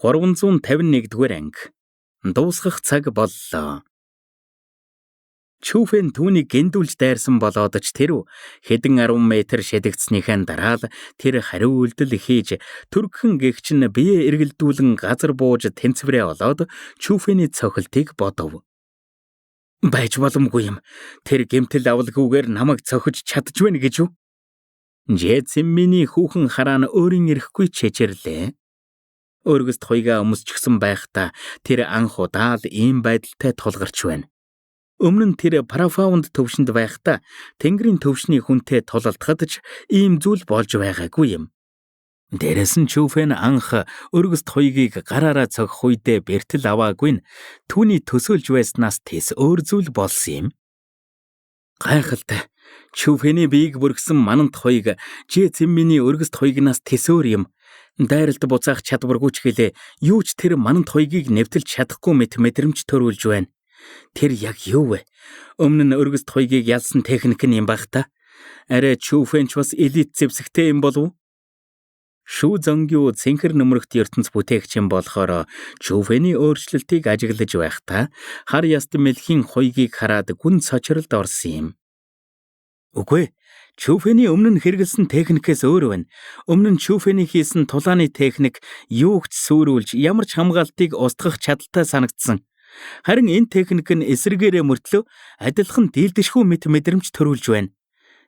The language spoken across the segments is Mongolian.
351-р анги. Дуусгах цаг боллоо. Чүфэн түүнийг гиндүүлж дайрсан болоод ч тэр хэдэн 10 метр шидэгдснийхэн дараа л тэр хариу үйлдэл хийж түргхэн гэгч нь бие эргэлдүүлэн газар бууж тэнцвэрээ олоод Чүфэний цохилтыг бодов. Байж боломгүй юм. Тэр гэмтэл авалгүйгээр намайг цохиж чадчихвэн гэж үү? Жэцэмминий хүүхэн хараа нь өөрийн ирэхгүй чэжэрлээ. Өргөст хуйгаа өмсчихсэн байхдаа тэр анх удаа л ийм байдалтай тулгарч байна. Өмнө нь тэр парафаунд төвшөнд байхдаа Тэнгэрийн төвшний хүнтэй тулалдахад ч ийм зүйл болж байгаагүй юм. Дээрээс нь Чүфэн анх өргөст хуйгийг гараараа цогох үедээ бэртэл аваагүй нь түүний төсөөлж байснаас тэс өөр зүйл болсон юм. Гайхалтай. Чүфэний биеийг бүргсэн манант хуйг Жэцэмминий өргөст хуйгнаас тэсөөр юм. Дайралт буцаах чадваргүй ч гэлээ юу ч тэр манант хуйгийг нэвтэлж чадахгүй мэт мэдрэмж төрүүлж байна. Тэр яг юу вэ? Өмнө нь өргөст хуйгийг ялсан техник нь юм байх та. Арай Чүфэн ч бас элит зэвсэгтэй юм болов? Шүү Зонгю цэнхэр нөмрөгт ертөнц бүтээгч юм болохоор Чүфэний өөрчлөлтийг ажиглаж байхдаа хар яст мэлхийн хуйгийг хараад гүн цочролд орсон юм. Үгүй, Чүфэний өмнө нь хэрэгэлсэн техникээс өөр байна. Өмнө нь Чүфэний хийсэн тулааны техник юугч сүрүүлж ямар ч хамгаалтыг устгах чадaltaй санагдсан. Харин энэ техник нь эсрэгээрээ мөртлөө адилхан дийлдэшгүй мэт мэдрэмж төрүүлж байна.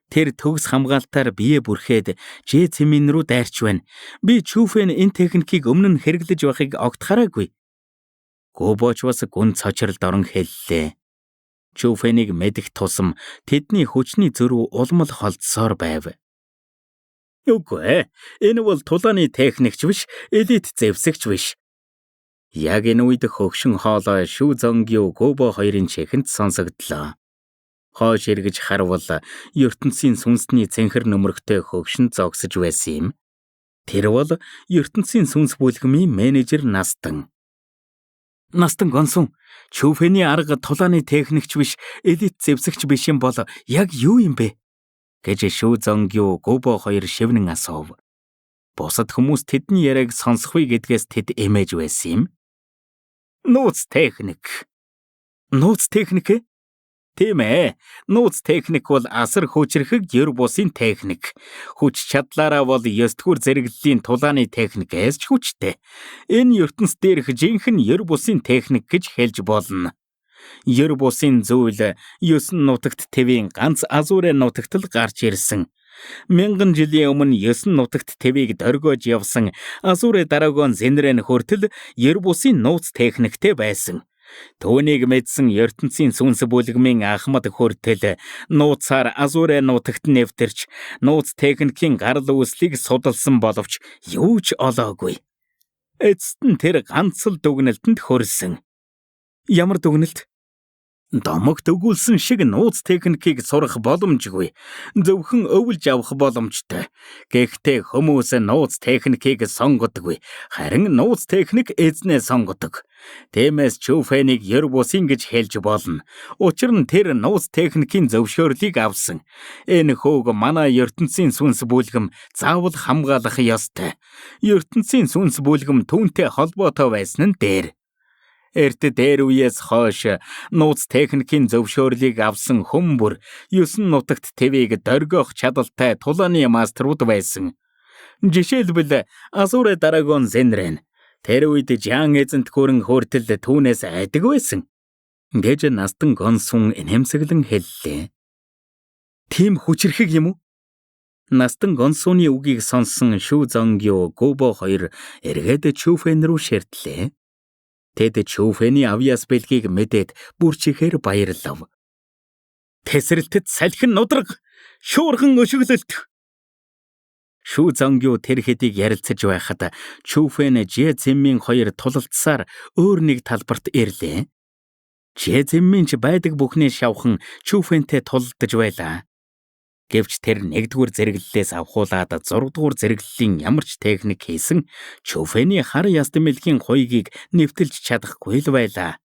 Тэр төгс хамгаалтаар бие бүрхээд Жэцэмин рүү дайрч байна. Би Чүфэн энэ техникийг өмнө нь хэрэглэж байхыг огт хараагүй. Гүбоч бас гүн цочролд орон хэллээ. Чүфэнийг мэдэх тусам тэдний хүчний зөрүү улмал холдсоор байв. Үгүй, энэ бол тулааны техникч биш, элит зэвсэгч биш. Яг энэ үед хөгшин хоолой Шүү Зонгю Гүбо хоёрын чихэнд сонсогдлоо. Хойш эргэж харвал ертөнцийн сүнсний цэнхэр нөмрөгтэй хөгшин зогсож байсан юм. Тэр бол ертөнцийн сүнс бүлгэмийн менежер Настан. Настан гонсон. Чүфэний арга тулааны техникч биш, элит зэвсэгч биш юм бол яг юу юм бэ? Гэж Шүү Зонгю Гүбо хоёр шивнэн асуув. Бусад хүмүүс тэдний яриаг сонсохгүй гэдгээс тэд эмээж байсан юм. Нууц техник. Нууц техник ээ? Тийм ээ. Нууц техник бол асар хүчрхэг ер бусын техник. Хүч чадлаараа бол 9-р зэрэглэлийн тулааны техникээс ч хүчтэй. Энэ ертөнц дээрх жинхэнэ ер бусын техник гэж хэлж болно. Ер бусын зүйл 9 нутагт тэвийн ганц Азурэ нутагт л гарч ирсэн. 1000 жилийн өмнө 9 нутагт тэвийг дөргөөж явсан Азурэ дараагон Зэнрэн хүртэл ер бусын нууц техниктэй байсан. Түүнийг мэдсэн ертөнцийн сүнс бүлгэмийн Ахмад хүртэл нууцаар Азурэ нутагт нэвтэрч нууц техникийн гарал үүслийг судалсан боловч юу ч олоогүй. Эцэст нь тэр ганц л дүгнэлтэнд хүрсэн. Ямар дүгнэлт? Домогт өгүүлсэн шиг нууц техникийг сурах боломжгүй. Зөвхөн өвлж авах боломжтой. Гэхдээ хүмүүс нууц техникийг сонгодоггүй. Харин нууц техник эзнээ сонгодог. Тиймээс Чүфэнийг ер бусын гэж хэлж болно. Учир нь тэр нууц техникийн зөвшөөрлийг авсан. Энэ хүүг манай ертөнцийн сүнс бүлгэм заавал хамгаалах ёстой. ертөнцийн сүнс бүлгэм түүнтэй холбоотой байсан нь дээр. Эрт дээр үеэс хойш нууц техникийн зөвшөөрлийг авсан хүмүүр 9 нутагт тэвийг дөргөх чадaltaй тулааны мастерууд байсан. Жишээлбэл Азурэ дараагон Зэнрэн. Тэр үед Жан эзэнт хүрэн хүртэл түүнээс айдаг байсан. Гэж Настан гонсун нэмсэглэн хэллээ. Тийм хүчрхэг юм уу? Настан гонсууны үгийг сонссон Шүү Зонгю Гүбо хоёр эргээд Чүфэн рүү ширтлээ. Тэд Чүфэний авьяас бэлгийг мэдээд бүр чихээр баярлав. Тэсрэлтэд салхин нудраг, шуурхан өшөглөлт. Шүү Зонгю тэр хэдийг ярилцаж байхад Чүфэн Жэцэммин хоёр тулалдсаар өөр нэг талбарт ирлээ. Жэцэммин ч байдаг бүхнээ шавхан Чүфэнтэй тулалдаж байлаа. Гэвч тэр 1-р зэрэглэлээс авахуулаад 6-р зэрэглэлийн ямар ч техник хийсэн Чүфэний хар яст мэлхийн хуйгийг нэвтэлж чадахгүй л байлаа.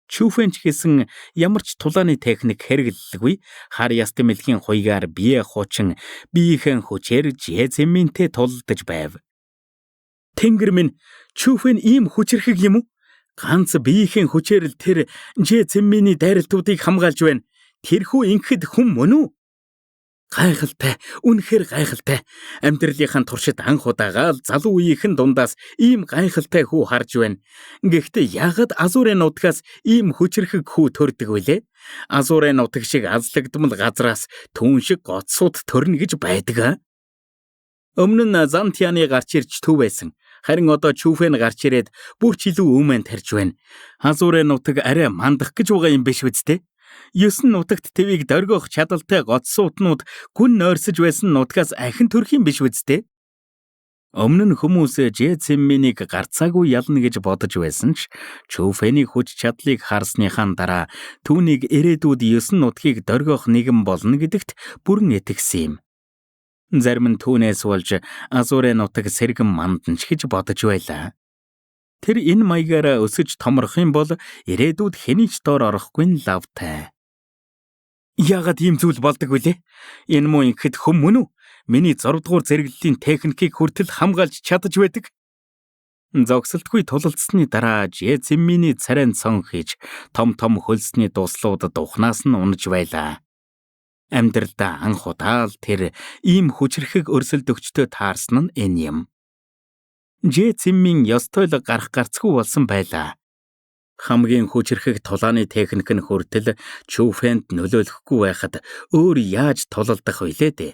Чүфэн ч гэсэн ямар ч тулааны техник хэрэглэлгүй хар яст мэлхийн хуйгаар бие хучин биеийн хүчээр Жэцэмминтэй тулалдаж байв. Тэнгэр минь, Чүфэн ийм хүчрхэг юм уу? Ганц биеийн хүчээр л тэр Жэцэмминий дайралтуудыг хамгаалж байна. Тэрхүү инхэд хүн мөн үү? Гайхалтай, үнэхээр гайхалтай. Амьдралынхаа туршид анх удаага л залуу үеийнхэн дундаас ийм гайхалтай хүү харж байна. Гэхдээ яагаад Азурын нутгаас ийм хүчрхэг хүү төрдөг вүлээ? Азурын нутаг шиг азлагдмал газраас түүн шиг гоцсууд төрнө гэж байдаг аа? Өмнө нь Зантианы гарч ирж төв байсан. Харин одоо Чүфэн гарч ирээд бүр ч илүү өмнө тарж байна. Азурын нутаг арай мандах гэж байгаа юм биш үсттэй? 9 нутагт твийг дөргөх чадaltaй гоцсууднууд гүн нойрсож байсан нутгаас ахин төрх юм биш үсттэй? Өмнө нь хүмүүс Жэцэмминийг гарцаагүй ялна гэж бодож байсан ч Чүфэний хүч чадлыг харсныхаа дараа түүнийг ирээдүйд 9 нутгийг дөргөх нэгэн болно гэдэгт бүрэн итгэсэн юм. Зарим нь түүнээс болж Азурын нутаг сэргэн манданч гэж бодож байлаа. Тэр энэ маягаараа өсөж томрох юм бол ирээдүйд хэний ч доор орохгүй нь лавтай. Яагаад ийм зүйл болдог вүлээ? Энэ муу ингэхэд хүм мөн үү? Миний 6 дугаар зэрэглэлийн техникийг хүртэл хамгаалж чадаж байдаг. Зогсолтгүй тулалдсны дараа Жэцэмминий царайн цон хийж том хөлсний дуслуудад ухнаас нь унаж байлаа. Амьдралдаа анх удаа л тэр ийм хүчрхэг өрсөлдөгчтэй таарсан нь энэ юм. Жэцэммийн ёстойл гарах гарцгүй болсон байлаа. Хамгийн хүчрхэг тулааны техник нь хүртэл Чүфэнд нөлөөлөхгүй байхад өөр яаж тулалдах вүлээ дээ?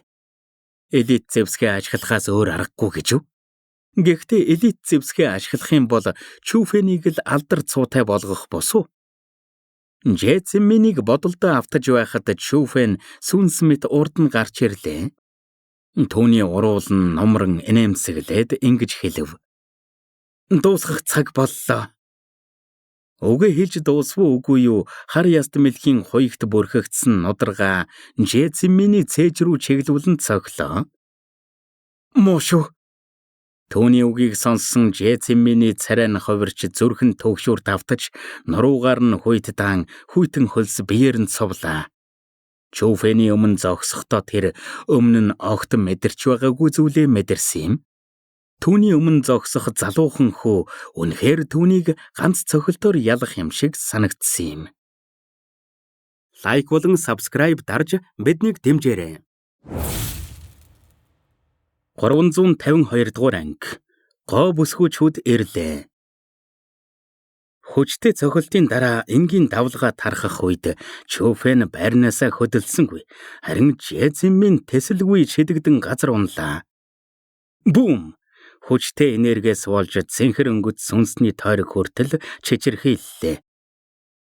Элит зэвсгээ ашиглахаас өөр аргагүй гэж үү? Гэхдээ элит зэвсгээ ашиглах юм бол Чүфэнийг л алдар цуутай болгох босуу. Жэцэмминийг бодолдоо автаж байхад Чүфэн сүнс мэт урд нь гарч ирлээ. Түүний уруул нь номрон инээмсэглээд ингэж хэлв. Дуусгах цаг боллоо. Үгээ хэлж дуусвуу үгүй юу? Хар яст мэлхийн хуягт бүрхэгдсэн нударга Жэцэмминий цээж рүү чиглүүлэн цоглоо. Муу шүү. Түүний үгийг сонссон Жэцэмминий царай нь ховирч зүрхэн төгшүүр давтаж нуруугаар нь хуйтан хөлс биеэр нь цовлаа. Чүфэний өмнө зогсохдоо тэр өмнө нь огт мэдэрч байгаагүй зүйлээ мэдэрсэн юм. Түүний өмнө зогсох залуухан хөө үнэхээр түүнийг ганц цохилтоор ялах юм шиг санагдсан юм. Лайк болон subscribe дарж биднийг дэмжээрэй. 352 дугаар анги. Гоо бүсгүүчүүд ирлээ. Хүчтэй цохилтын дараа энгийн давлгаа тархах үед Чүфэн байрнаасаа хөдөлсөнгүй. Харин Жэцэммийн тэсэлгүй шидэгдэн газар унлаа. Бум! Хүчтэй энергиэс болж цэнхэр өнгөц сүнсний тойрог хүртэл чичирхийллээ.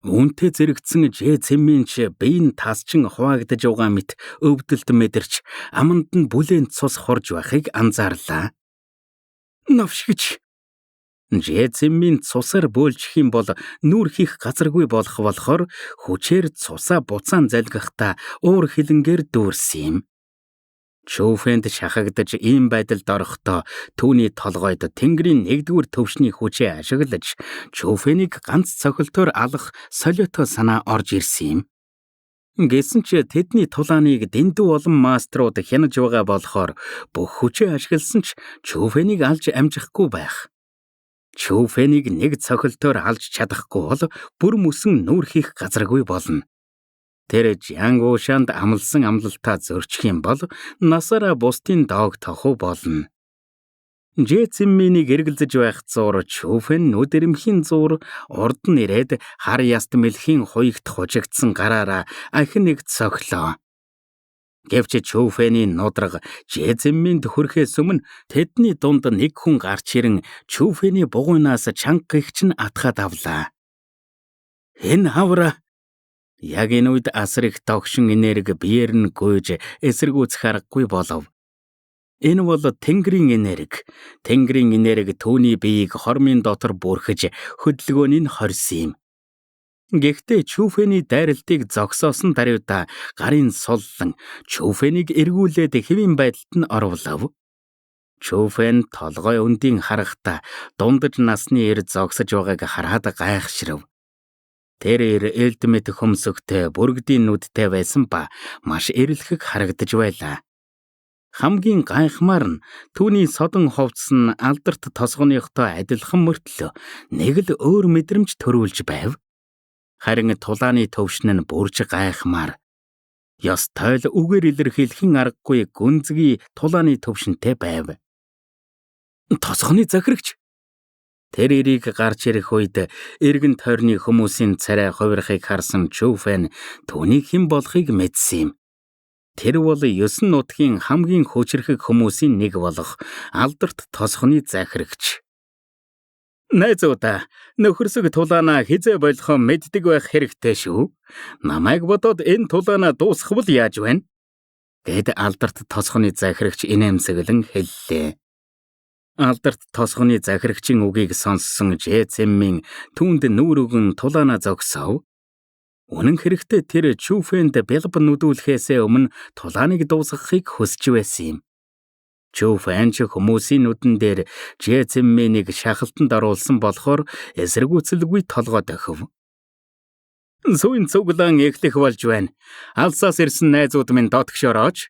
Үүнтэй зэрэгцэн Жэцэммийн ч биеийн тасчин хуваагдаж байгаа мэт өвдөлт мэдэрч аманд нь бүлээн цус хорж байхыг анзаарлаа. Навшигч! Жэцэммийн цусаар бөөлжих юм бол нүүр хийх газаргүй болохоор хүчээр цусаа буцаан залгахдаа уур хилэнгээр дүүрсэн юм. Чүфэнд шахагдаж ийм байдалд орохдоо түүний толгойд Тэнгэрийн 1-р төвшний хүчээ ашиглаж Чүфэнийг ганц цохилтоор алах солиотой санаа орж ирсэн юм. Гэсэн ч тэдний тулааныг дэндүү олон маструуд хянаж байгаа болохоор бүх хүчээ ашигласан ч Чүфэнийг алж амжихгүй байх. Чүфэнийг нэг цохилтоор алж чадахгүй бол бүр мөсөн нүүр хийх газаргүй болно. Тэр Жангушанд амлсан амлалтаа зөрчих юм бол насаараа бусдын доог тохуу болно. Жэцэмминийг эргэлзэж байх зуур Чүфэн нүдэрэмхийн зуур урд нь ирээд хар яст мэлхийн хуягт хужигдсан гараараа ахин нэг цоглоо. Гэвч Чүфэний нудраг Жэцэмминд хүрэхээс өмнө тэдний дунд нэг хүн гарч ирэн Чүфэний бугуунаас чанга гихч нь атгаад авлаа. Энэ хавра! Яг энэ үед асар их тогшин энерги биеэр нь гүйж эсэргүүцэх аргагүй болов. Энэ бол Тэнгэрийн энерги. Тэнгэрийн энерги түүний биеийг хормын дотор бүрхэж хөдөлгөөнийг хорьсон юм. Гэхдээ Чүфэний дайралтыг зогсоосон даруйда гарын суллан Чүфэнийг эргүүлээд хэвийн байдалд нь оруулав. Чүфэн толгой өндийн харахта дундаж насны эр зогсож байгааг хараад гайхширв. Тэр элдмэт хөмсөгтэй бүргэдийн нүдтэй байсан ба маш эрэлхэг харагдаж байлаа. Хамгийн гайхмаар нь түүний содон хувцас нь алдарт тосгоныхтой адилхан мөртлөө нэг л өөр мэдрэмж төрүүлж байв. Харин тулааны төвшин нь бүрж гайхмаар. Ёс тойл үгээр илэрхийлэхэн аргагүй гүнзгий тулааны төвшөнтэй байв. Тосгоны захирагч. Тэр эрийг гарч ирэх үед эргэн тойрны хүмүүсийн царай хувирахыг харсан Чүфэн түүнийг хэн болохыг мэдсэн юм. Тэр бол 9 нутгийн хамгийн хүчрхэг хүмүүсийн нэг болох алдарт тосгоны захирагч. Найзуудаа, нөхөрсөг тулаанаа хизээ болохоо мэддэг байх хэрэгтэй шүү. Намайг бодоод энэ тулаанаа дуусгавал яаж байна? Гэд алдарт тосгоны захирагч инээмсэглэн хэллээ. Алдарт тосгоны захирагчийн үгийг сонссон Жэцэммийн түүнд нүүр өгөн тулаанаа зогсов. Үнэн хэрэгтээ тэр Чүфэнд бэлб нүдүүлэхээс өмнө тулааныг дуусгахыг хүсэж байсан юм. Чүфэн ч хүмүүсийн нүдэн дээр Жэцэммийг шахалтанд оруулсан болохоор эсэргүүцэлгүй толгой дохив. Сүүн цуглаан эхлэх болж байна. Алсаас ирсэн найзууд минь дотгошорооч.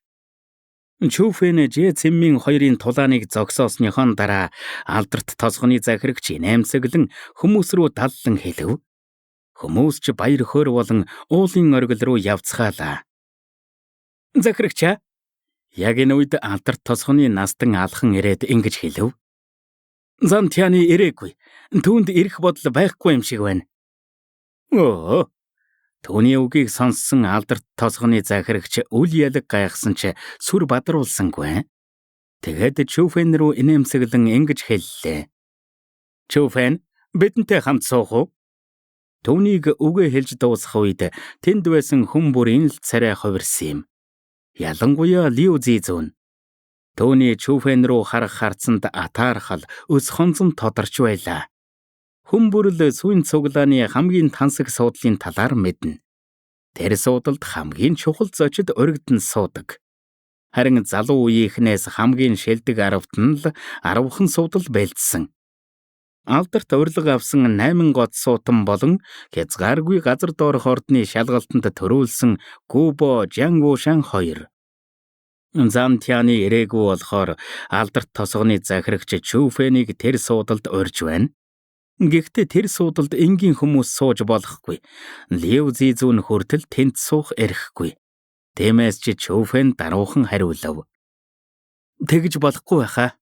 Чүфэн Жэцэммийн хоёрын тулааныг зогсоосныхон дараа алдарт тосгоны захирагч инээмсэглэн хүмүүс рүү даллан хэлв. Хүмүүс ч баяр хөөр болон уулын оргил руу явцгаалаа. Захирагчаа. Яг энэ үед алдарт тосгоны настан алхан ирээд ингэж хэлв. Зантяны ирээгүй. Түүнд ирэх бодол байхгүй юм шиг байна. Оо. Түүний үгийг сонссон алдарт тосгоны захирагч үл ялэг гайхсан ч сүр бадруулсангүй. Тэгээд Чүфэн рүү инээмсэглэн ингэж хэллээ. Чүфэн, бидэнтэй хамт суух уу? Түүнийг үгээ хэлж дуусгах үед тэнд байсан хүн бүрийн л царай хувирсан юм. Ялангуяа Лиу Зизүн. Түүний Чүфэн рүү харах харцанд атаархал өс хонзон тодорч байлаа. Хүн бүрл сүүн цуглааны хамгийн тансаг суудлын талаар мэднэ. Тэр суудалд хамгийн чухал зочид уригдан суудаг. Харин залуу үеийнхнээс хамгийн шилдэг арвт нь л арвхан суудал бэлдсэн. Алдарт урилга авсан 8 гот суутан болон хязгааргүй газар доорх ордны шалгалтанд төрүүлсэн Гүбо Жангушан 2. Зантяны ирээгүй болохоор алдарт тосгоны захирагч Чүфэнийг тэр суудалд урьж байна. Гэхдээ тэр суудалд энгийн хүмүүс сууж болохгүй. Лиу Зизүн хүртэл тэнд суух эрхгүй. Тиймээс ч Чүфэн даруухан хариулав. Тэгж болохгүй байхаа.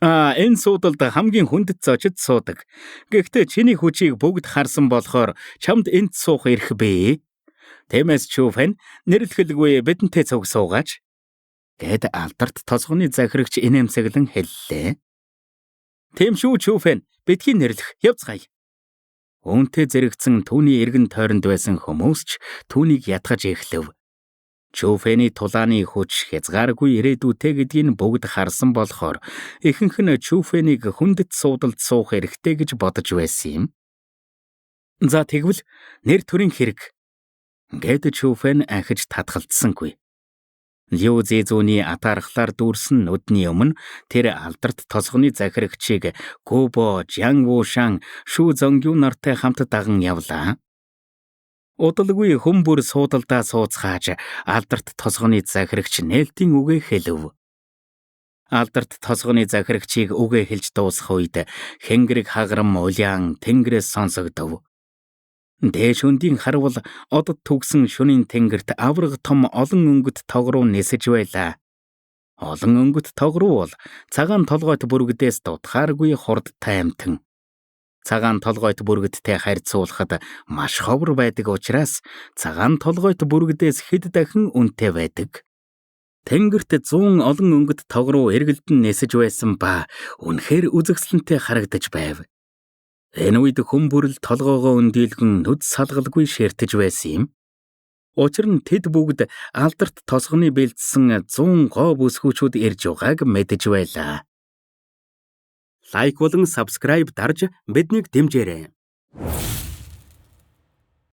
Энэ суудалд хамгийн хүндэт зочид суудаг. Гэхдээ чиний хүчийг бүгд харсан болохоор чамд энд суух эрх бий. Тиймээс Чүфэн нэрлэхэлгүй бидэнтэй цуг суугаач. Гэд алдарт тосгоны захирагч инээмсэглэн хэллээ. Тийм шүү Чүфэн, бидгийн нэрлэх явцгаая. Үүнтэй зэрэгцэн түүний эргэн тойронд байсан хүмүүс ч түүнийг ятгаж эхлэв. Чүфэний тулааны хүч хязгааргүй ирээдүйтэй гэдгийг бүгд харсан болохоор ихэнх нь Чүфэнийг хүндэт суудалд суух эрхтэй гэж бодож байсан юм. За тэгвэл нэр төрийн хэрэг. Гэд Чүфэн анхиж татгалцсангүй. Лиу Зизүний атаархлаар дүүрсэн нүдний өмнө тэр алдарт тосгоны захирагчийг Гүбо Жангушан Шу Зонгю нартай хамт даган явлаа. Удалгүй хүн бүр суудалдаа сууцгааж алдарт тосгоны захирагч нээлтийн үгээ хэлв. Алдарт тосгоны захирагчийг үгээ хэлж дуусгах үед хэнгэрэг хагарам улаан тэнгэрээс сонсогдов. Дээш өндийн харвал одод түгсэн шөнийн тэнгэрт авраг том олон өнгөт тогруу нисэж байлаа. Олон өнгөт тогруу бол цагаан толгойт бүргэдээс дутхааргүй хурдтай амтан. Цагаан толгойт бүргэдтэй харьцуулахад маш ховор байдаг учраас цагаан толгойт бүргэдээс хэд дахин үнэтэй байдаг. Тэнгэрт 100 олон өнгөт тогруу эргэлдэн нисэж байсан ба үнэхээр үзэгсэлэнтэй харагдаж байв. Энэ үед хүн бүрл толгоогоо өндийлгэн нүд салгалгүй ширтэж байсан юм. Учир нь тэд бүгд алдарт тосгоны бэлдсэн 100 гоо бүсгүүчүүд ирж байгааг мэдэж байлаа. Лайк болон subscribe дарж биднийг дэмжээрэй.